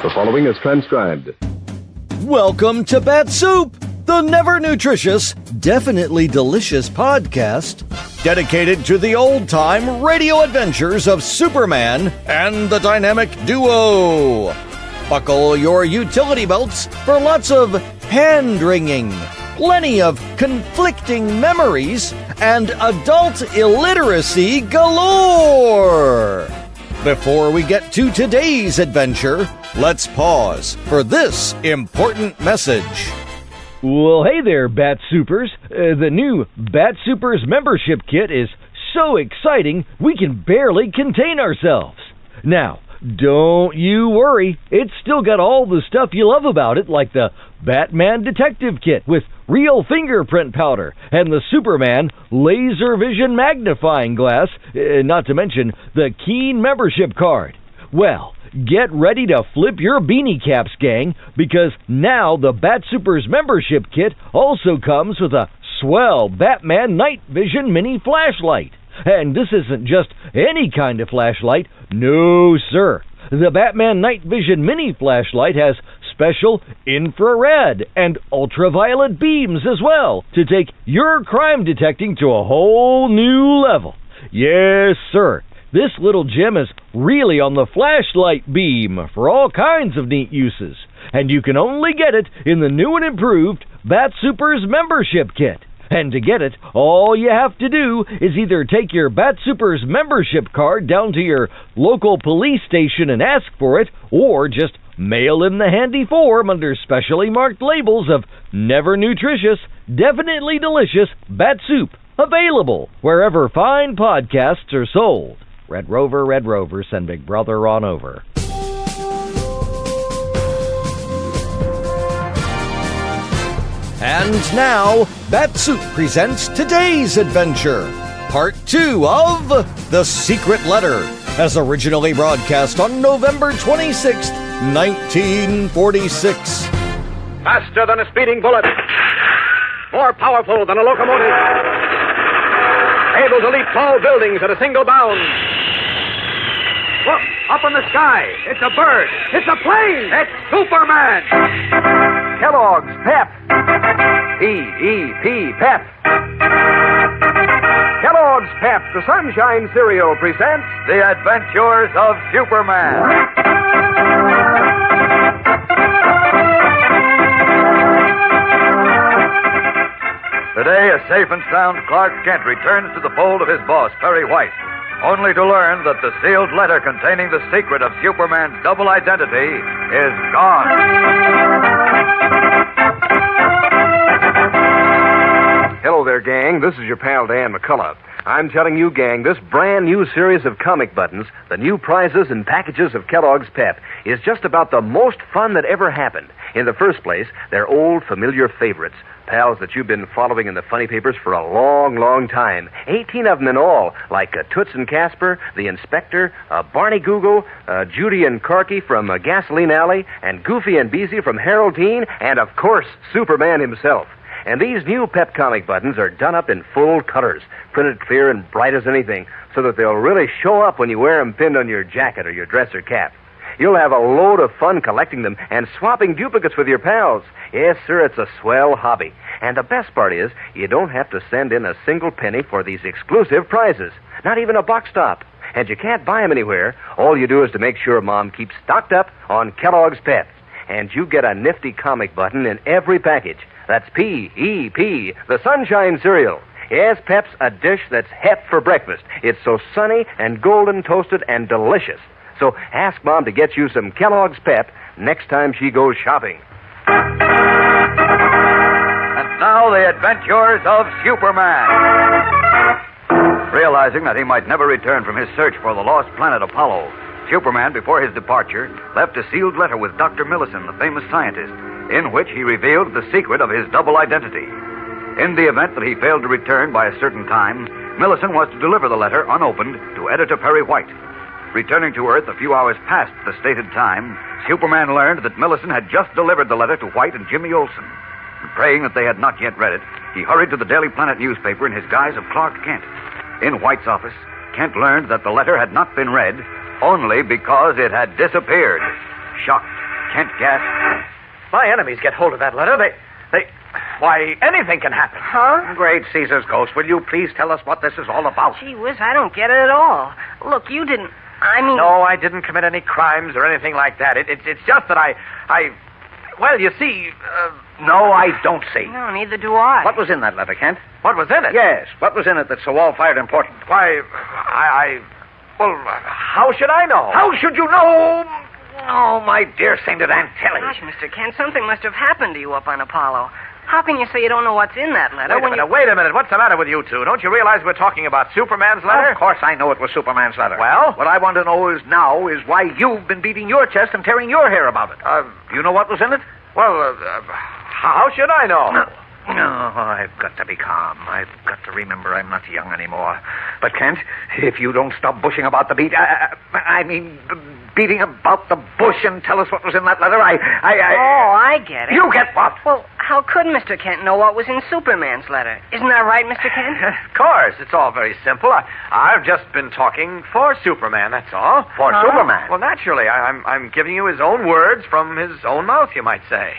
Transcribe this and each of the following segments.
The following is transcribed. Welcome to Bat-Supe, the never nutritious, definitely delicious podcast dedicated to the old-time radio adventures of Superman and the dynamic duo. Buckle your utility belts for lots of hand-wringing, plenty of conflicting memories, and adult illiteracy galore. Before we get to today's adventure, let's pause for this important message. Well, hey there, Bat-Supers. The new Bat-Supers membership kit is so exciting we can barely contain ourselves. Now, don't you worry. It's still got all the stuff you love about it, like the Batman Detective Kit with real fingerprint powder and the Superman laser vision magnifying glass, not to mention the Keen membership card. Well, get ready to flip your beanie caps, gang, because now the Bat-Supers membership kit also comes with a swell Batman night vision mini flashlight. And this isn't just any kind of flashlight. No, sir. The Batman Night Vision Mini Flashlight has special infrared and ultraviolet beams as well to take your crime detecting to a whole new level. Yes, sir. This little gem is really on the flashlight beam for all kinds of neat uses. And you can only get it in the new and improved Bat-Supers membership kit. And to get it, all you have to do is either take your Bat-Supers membership card down to your local police station and ask for it, or just mail in the handy form under specially marked labels of never nutritious, definitely delicious Bat-Supe, available wherever fine podcasts are sold. Red Rover, send Big Brother on over. And now, Bat-Supe presents today's adventure, Part 2 of The Secret Letter, as originally broadcast on November 26th, 1946. Faster than a speeding bullet. More powerful than a locomotive. Able to leap tall buildings at a single bound. Look, up in the sky. It's a bird. It's a plane. It's Superman. Kellogg's Pep. P-E-P, Pep. Kellogg's Pep, the Sunshine Cereal, presents The Adventures of Superman. Today, a safe and sound Clark Kent returns to the fold of his boss, Perry White, only to learn that the sealed letter containing the secret of Superman's double identity is gone. Hello there, gang. This is your pal, Dan McCullough. I'm telling you, gang, this brand new series of comic buttons, the new prizes and packages of Kellogg's Pep, is just about the most fun that ever happened. In the first place, they're old, familiar favorites. Pals that you've been following in the funny papers for a long, long time. 18 of them in all, like Toots and Casper, the Inspector, Barney Google, Judy and Corky from Gasoline Alley, and Goofy and Beezy from Harold Dean, and, of course, Superman himself. And these new Pep comic buttons are done up in full colors, printed clear and bright as anything, so that they'll really show up when you wear them pinned on your jacket or your dress or cap. You'll have a load of fun collecting them and swapping duplicates with your pals. Yes, sir, it's a swell hobby. And the best part is, you don't have to send in a single penny for these exclusive prizes. Not even a box top. And you can't buy them anywhere. All you do is to make sure Mom keeps stocked up on Kellogg's Pep. And you get a nifty comic button in every package. That's P-E-P, the Sunshine Cereal. Yes, Pep's a dish that's hep for breakfast. It's so sunny and golden toasted and delicious. So ask Mom to get you some Kellogg's Pep next time she goes shopping. And now, the adventures of Superman. Realizing that he might never return from his search for the lost planet Apollo, Superman, before his departure, left a sealed letter with Dr. Millison, the famous scientist, in which he revealed the secret of his double identity. In the event that he failed to return by a certain time, Millison was to deliver the letter unopened to Editor Perry White. Returning to Earth a few hours past the stated time, Superman learned that Millison had just delivered the letter to White and Jimmy Olsen. And praying that they had not yet read it, he hurried to the Daily Planet newspaper in his guise of Clark Kent. In White's office, Kent learned that the letter had not been read only because it had disappeared. Shocked, Kent gasped. My enemies get hold of that letter. Why, anything can happen. Huh? Great Caesar's ghost, will you please tell us what this is all about? Gee whiz, I don't get it at all. Look, you didn't... No, I didn't commit any crimes or anything like that. It's just that well, you see... No, I don't see. No, neither do I. What was in that letter, Kent? What was in it? Yes, what was in it that's so all-fired important? Why, Well, how should I know? How should you know? Oh, my dear sainted Aunt Tilly. Gosh, Mr. Kent, something must have happened to you up on Apollo. How can you say you don't know what's in that letter Wait a minute. What's the matter with you two? Don't you realize we're talking about Superman's letter? Of course I know it was Superman's letter. Well? What I want to know is why you've been beating your chest and tearing your hair about it. Do you know what was in it? Well, how should I know? No, I've got to be calm. I've got to remember I'm not young anymore. But, Kent, if you don't stop bushing about the beating about the bush and tell us what was in that letter, Oh, I get it. You get what? Well, how could Mr. Kent know what was in Superman's letter? Isn't that right, Mr. Kent? Of course. It's all very simple. I've just been talking for Superman, that's all. For Superman? Well, naturally. I'm giving you his own words from his own mouth, you might say.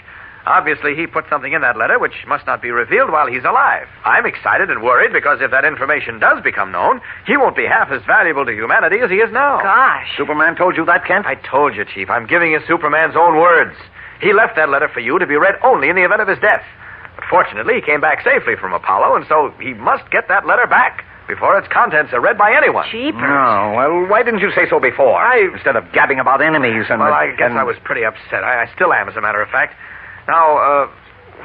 Obviously, he put something in that letter which must not be revealed while he's alive. I'm excited and worried because if that information does become known, he won't be half as valuable to humanity as he is now. Gosh. Superman told you that, Kent? I told you, Chief. I'm giving you Superman's own words. He left that letter for you to be read only in the event of his death. But fortunately, he came back safely from Apollo, and so he must get that letter back before its contents are read by anyone. Jeepers. No, well, why didn't you say so before? Instead of gabbing about enemies and... Well, I guess I was pretty upset. I still am, as a matter of fact. Now,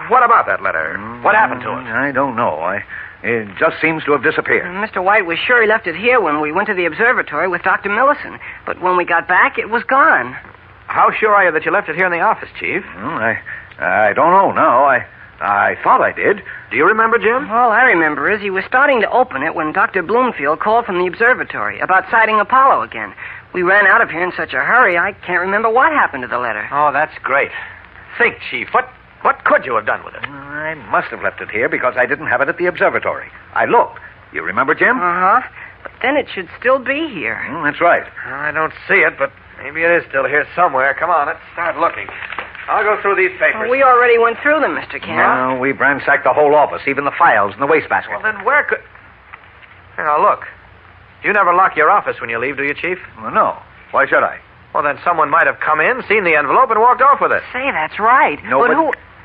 what about that letter? What happened to it? I don't know. It just seems to have disappeared. Mr. White was sure he left it here when we went to the observatory with Dr. Millison. But when we got back, it was gone. How sure are you that you left it here in the office, Chief? I don't know now. I thought I did. Do you remember, Jim? All I remember is he was starting to open it when Dr. Bloomfield called from the observatory about sighting Apollo again. We ran out of here in such a hurry, I can't remember what happened to the letter. Oh, that's great. Think, Chief. What could you have done with it? I must have left it here because I didn't have it at the observatory. I looked. You remember, Jim? Uh-huh. But then it should still be here. That's right. I don't see it, but maybe it is still here somewhere. Come on, let's start looking. I'll go through these papers. We already went through them, Mr. Kent. No, we've ransacked the whole office, even the files in the wastebasket. Well, then where could... Now, look. You never lock your office when you leave, do you, Chief? Well, no. Why should I? Well, then someone might have come in, seen the envelope, and walked off with it. Say, that's right.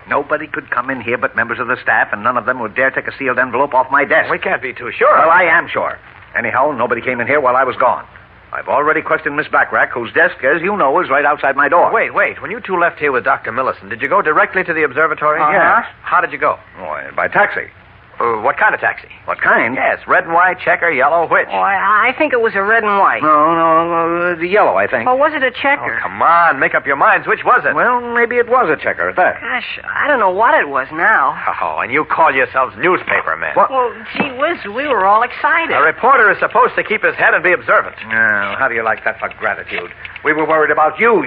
Nobody could come in here but members of the staff, and none of them would dare take a sealed envelope off my desk. We can't be too sure. Well, I am sure. Anyhow, nobody came in here while I was gone. I've already questioned Miss Backrack, whose desk, as you know, is right outside my door. Wait. When you two left here with Dr. Millison, did you go directly to the observatory? Uh-huh. Yes. How did you go? Oh, by taxi. What kind of taxi? What kind? Yes, red and white, checker, yellow, which? Oh, I think it was a red and white. No, the yellow, I think. Or was it a checker? Oh, come on, make up your minds. Which was it? Well, maybe it was a checker at that. Gosh, I don't know what it was now. Oh, and you call yourselves newspaper men. What? Well, gee whiz, we were all excited. A reporter is supposed to keep his head and be observant. Now, how do you like that for gratitude? We were worried about you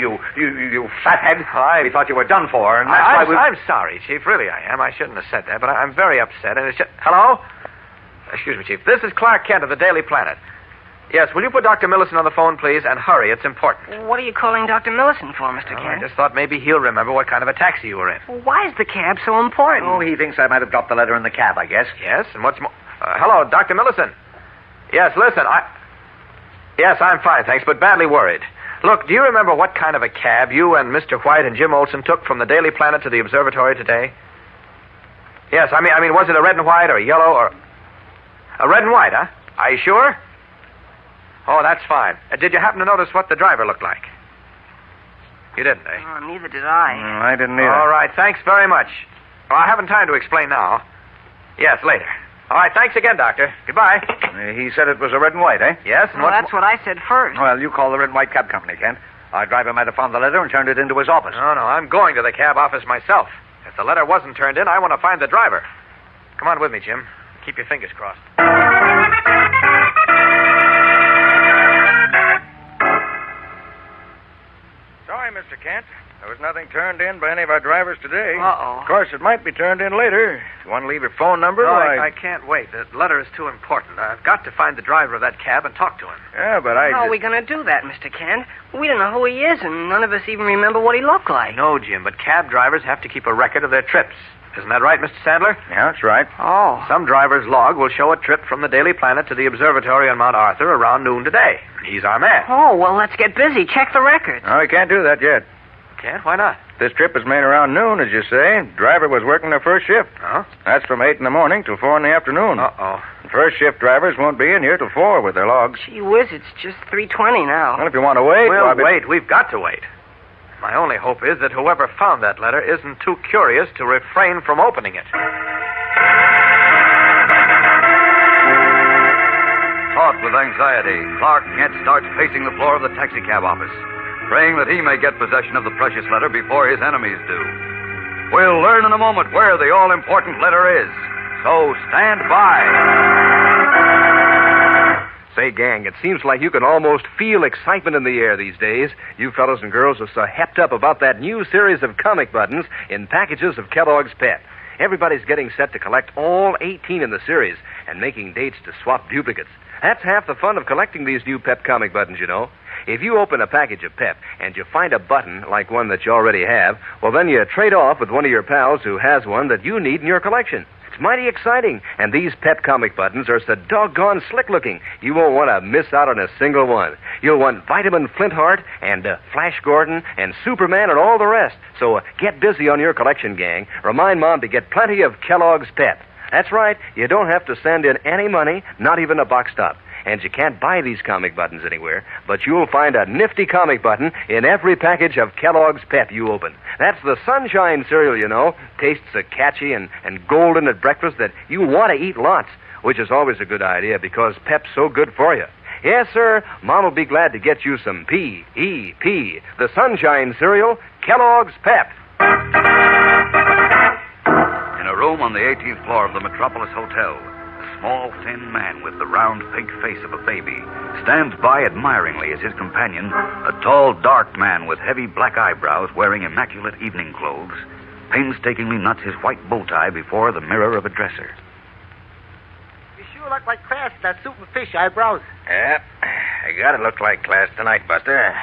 fathead. We thought you were done for, and that's why we... I'm sorry, Chief. Really, I am. I shouldn't have said that, but I'm very upset, and it's just... Hello? Excuse me, Chief. This is Clark Kent of the Daily Planet. Yes, will you put Dr. Millison on the phone, please, and hurry. It's important. What are you calling Dr. Millison for, Mr. I Kent? just thought maybe he'll remember what kind of a taxi you were in. Well, why is the cab so important? Oh, he thinks I might have dropped the letter in the cab, I guess. Yes, and what's more... hello, Dr. Millison. Yes, listen, Yes, I'm fine, thanks, but badly worried. Look, do you remember what kind of a cab you and Mr. White and Jim Olsen took from the Daily Planet to the observatory today? Yes, I mean, was it a red and white or a yellow or... A red and white, huh? Are you sure? Oh, that's fine. Did you happen to notice what the driver looked like? You didn't, eh? Oh, neither did I. No, I didn't either. All right, thanks very much. Well, I haven't time to explain now. Yes, later. All right, thanks again, Doctor. Goodbye. He said it was a red and white, eh? Yes, and Well, that's what I said first. Well, you call the red and white cab company, Kent. Our driver might have found the letter and turned it into his office. No, I'm going to the cab office myself. If the letter wasn't turned in, I want to find the driver. Come on with me, Jim. Keep your fingers crossed. Sorry, Mr. Mr. Kent. There was nothing turned in by any of our drivers today. Uh-oh. Of course, it might be turned in later. If you want to leave your phone number, No, why... I can't wait. The letter is too important. I've got to find the driver of that cab and talk to him. Yeah, but I... How are we going to do that, Mr. Kent? We don't know who he is, and none of us even remember what he looked like. No, Jim, but cab drivers have to keep a record of their trips. Isn't that right, Mr. Sandler? Yeah, that's right. Oh. Some driver's log will show a trip from the Daily Planet to the observatory on Mount Arthur around noon today. He's our man. Oh, well, let's get busy. Check the records. No, we can't do that yet. Can't? Why not? This trip was made around noon, as you say. Driver was working their first shift. Huh? That's from 8 in the morning till 4 in the afternoon. Uh-oh. First shift drivers won't be in here till 4 with their logs. Gee whiz, it's just 3:20 now. Well, if you want to wait... We'll why, but- wait. We've got to wait. My only hope is that whoever found that letter isn't too curious to refrain from opening it. Taut with anxiety, Clark Kent starts pacing the floor of the taxicab office, praying that he may get possession of the precious letter before his enemies do. We'll learn in a moment where the all-important letter is. So stand by. Say, gang, it seems like you can almost feel excitement in the air these days. You fellows and girls are so hepped up about that new series of comic buttons in packages of Kellogg's Pep. Everybody's getting set to collect all 18 in the series and making dates to swap duplicates. That's half the fun of collecting these new Pep comic buttons, you know. If you open a package of Pep and you find a button like one that you already have, well, then you trade off with one of your pals who has one that you need in your collection. It's mighty exciting, and these Pep comic buttons are so doggone slick-looking, you won't want to miss out on a single one. You'll want Vitamin Flintheart and Flash Gordon and Superman and all the rest. So get busy on your collection, gang. Remind Mom to get plenty of Kellogg's Pep. That's right, you don't have to send in any money, not even a box top. And you can't buy these comic buttons anywhere, but you'll find a nifty comic button in every package of Kellogg's Pep you open. That's the Sunshine cereal, you know. Tastes so catchy and golden at breakfast that you want to eat lots, which is always a good idea because Pep's so good for you. Yes, sir, Mom will be glad to get you some P-E-P, the Sunshine cereal, Kellogg's Pep. In a room on the 18th floor of the Metropolis Hotel, a small, thin man with the round, pink face of a baby stands by admiringly as his companion, a tall, dark man with heavy black eyebrows wearing immaculate evening clothes, painstakingly knots his white bow tie before the mirror of a dresser. You sure look like class with that suit and fish eyebrows. Yeah, I gotta look like class tonight, Buster.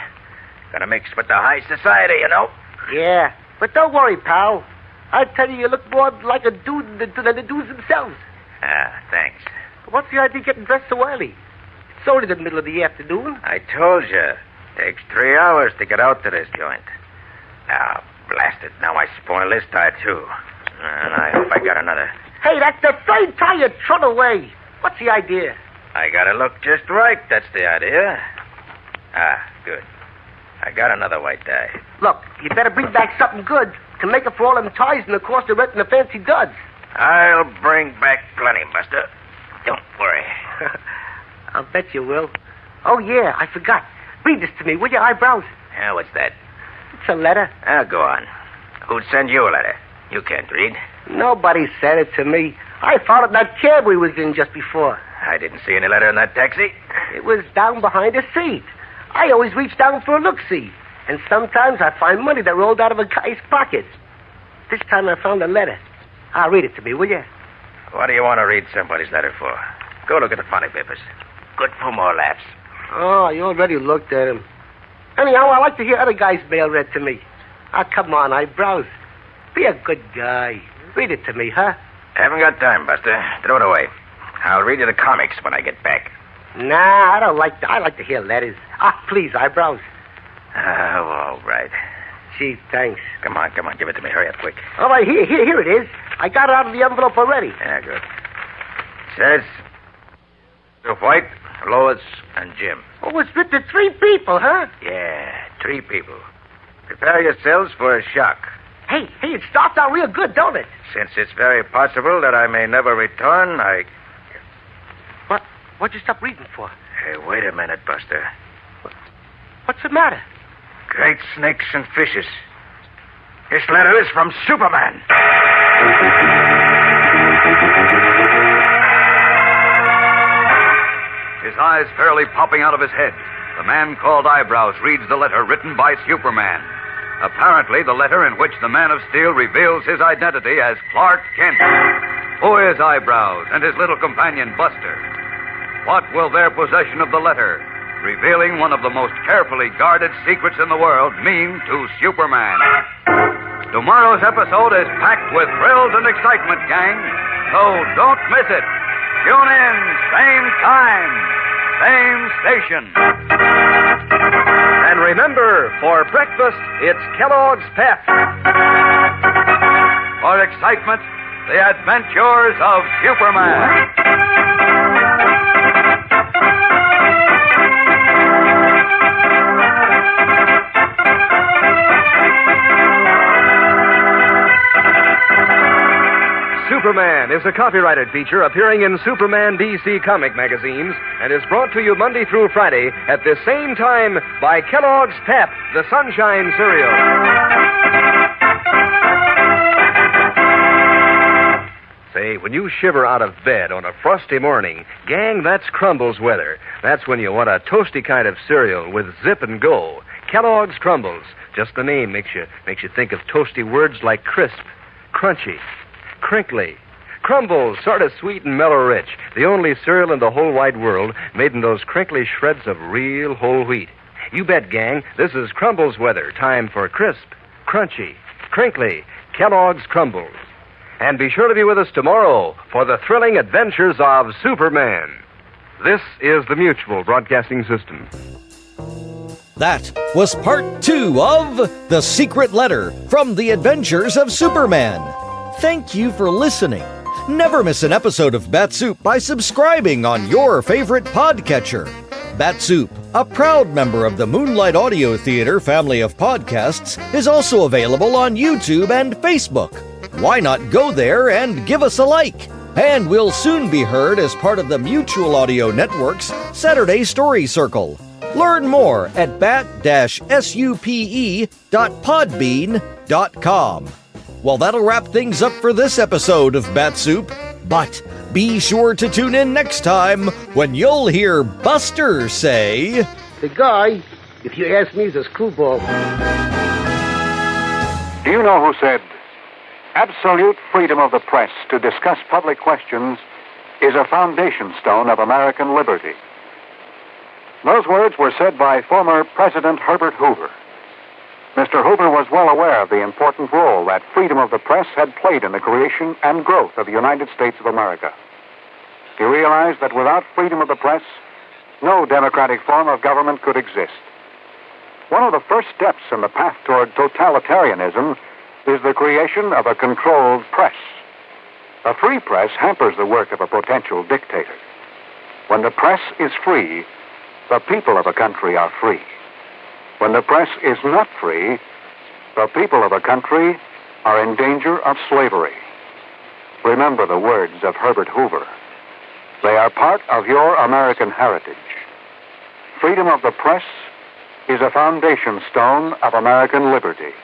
Gotta mix with the high society, you know. Yeah, but don't worry, pal. I tell you look more like a dude than the dudes themselves. Ah, thanks. What's the idea of getting dressed so early? It's only the middle of the afternoon. I told you. Takes 3 hours to get out to this joint. Now, blast it. Now I spoil this tie, too. And I hope I got another. Hey, that's the third tie you thrown away. What's the idea? I gotta look just right. That's the idea. Ah, good. I got another white tie. Look, you better bring back something good to make up for all them ties and the cost of renting the fancy duds. I'll bring back plenty, Buster. Don't worry. I'll bet you will. Oh, yeah, I forgot. Read this to me, will you, eyebrows? Yeah, what's that? It's a letter. Go on. Who'd send you a letter? You can't read. Nobody sent it to me. I found it in that cab we was in just before. I didn't see any letter in that taxi. It was down behind the seat. I always reach down for a look-see. And sometimes I find money that rolled out of a guy's pocket. This time I found a letter. I'll read it to me, will you? What do you want to read somebody's letter for? Go look at the funny papers. Good for more laughs. Oh, you already looked at him. Anyhow, I like to hear other guys' mail read to me. Come on, eyebrows. Be a good guy. Read it to me, huh? Haven't got time, Buster. Throw it away. I'll read you the comics when I get back. Nah, I don't like that. I like to hear letters. Please, eyebrows. All right. Gee, thanks. Come on. Give it to me. Hurry up, quick. All right, here it is. I got it out of the envelope already. Yeah, good. Says, White, Lois, and Jim. Oh, it's written to 3 people, huh? Yeah, 3 people. Prepare yourselves for a shock. Hey, it starts out real good, don't it? Since it's very possible that I may never return, What'd you stop reading for? Hey, wait a minute, Buster. What's the matter? Great snakes and fishes. This letter is from Superman. His eyes fairly popping out of his head, the man called Eyebrows reads the letter written by Superman. Apparently, the letter in which the Man of Steel reveals his identity as Clark Kent, who is Eyebrows, and his little companion Buster. What will their possession of the letter, revealing one of the most carefully guarded secrets in the world, mean to Superman? Tomorrow's episode is packed with thrills and excitement, gang, so don't miss it. Tune in, same time, same station. And remember, for breakfast, it's Kellogg's Pep. For excitement, the adventures of Superman. Superman is a copyrighted feature appearing in Superman DC comic magazines and is brought to you Monday through Friday at this same time by Kellogg's Pep, the Sunshine Cereal. Say, when you shiver out of bed on a frosty morning, gang, that's Crumbles weather. That's when you want a toasty kind of cereal with zip and go. Kellogg's Crumbles. Just the name makes you think of toasty words like crisp, crunchy, crinkly. Crumbles, sort of sweet and mellow rich. The only cereal in the whole wide world made in those crinkly shreds of real whole wheat. You bet, gang, this is Crumbles weather. Time for crisp, crunchy, crinkly Kellogg's Crumbles. And be sure to be with us tomorrow for the thrilling adventures of Superman. This is the Mutual Broadcasting System. That was part 2 of The Secret Letter from The Adventures of Superman. Thank you for listening. Never miss an episode of Bat-Supe by subscribing on your favorite podcatcher. Bat-Supe, a proud member of the Moonlight Audio Theater family of podcasts, is also available on YouTube and Facebook. Why not go there and give us a like? And we'll soon be heard as part of the Mutual Audio Network's Saturday Story Circle. Learn more at bat-supe.podbean.com. Well, that'll wrap things up for this episode of Bat-Supe. But be sure to tune in next time when you'll hear Buster say... The guy, if you ask me, is a screwball. Do you know who said, absolute freedom of the press to discuss public questions is a foundation stone of American liberty? Those words were said by former President Herbert Hoover. Mr. Hoover was well aware of the important role that freedom of the press had played in the creation and growth of the United States of America. He realized that without freedom of the press, no democratic form of government could exist. One of the first steps in the path toward totalitarianism is the creation of a controlled press. A free press hampers the work of a potential dictator. When the press is free, the people of a country are free. When the press is not free, the people of a country are in danger of slavery. Remember the words of Herbert Hoover. They are part of your American heritage. Freedom of the press is a foundation stone of American liberty.